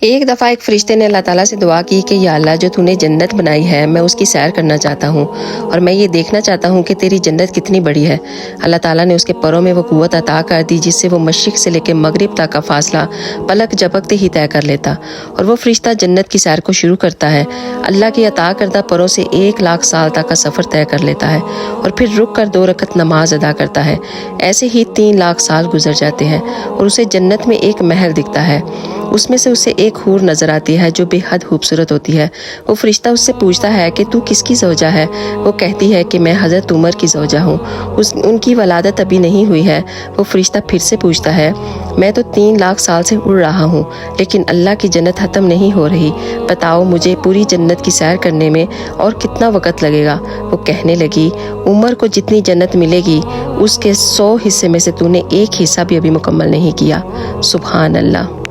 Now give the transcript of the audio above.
ایک دفعہ ایک فرشتے نے اللہ تعالیٰ سے دعا کی کہ یا اللہ، جو تو نے جنت بنائی ہے میں اس کی سیر کرنا چاہتا ہوں اور میں یہ دیکھنا چاہتا ہوں کہ تیری جنت کتنی بڑی ہے۔ اللہ تعالیٰ نے اس کے پروں میں وہ قوت عطا کر دی جس سے وہ مشرق سے لے کے مغرب تک کا فاصلہ پلک جھپکتے ہی طے کر لیتا، اور وہ فرشتہ جنت کی سیر کو شروع کرتا ہے۔ اللہ کی عطا کردہ پروں سے 1,00,000 سال تک کا سفر طے کر لیتا ہے اور پھر رک کر 2 رکعت نماز ادا کرتا ہے۔ ایسے ہی 3,00,000 سال گزر جاتے ہیں اور اسے جنت میں ایک محل دکھتا ہے۔ اس میں سے اسے ایک حور نظر آتی ہے جو بے حد خوبصورت ہوتی ہے۔ وہ فرشتہ اس سے پوچھتا ہے کہ تو کس کی زوجہ ہے؟ وہ کہتی ہے کہ میں حضرت عمر کی زوجہ ہوں، ان کی ولادت ابھی نہیں ہوئی ہے۔ وہ فرشتہ پھر سے پوچھتا ہے، میں تو 3,00,000 سال سے اڑ رہا ہوں لیکن اللہ کی جنت ختم نہیں ہو رہی، بتاؤ مجھے پوری جنت کی سیر کرنے میں اور کتنا وقت لگے گا؟ وہ کہنے لگی، عمر کو جتنی جنت ملے گی اس کے 100 حصے میں سے تو نے ایک حصہ بھی ابھی مکمل نہیں کیا۔ سبحان اللہ۔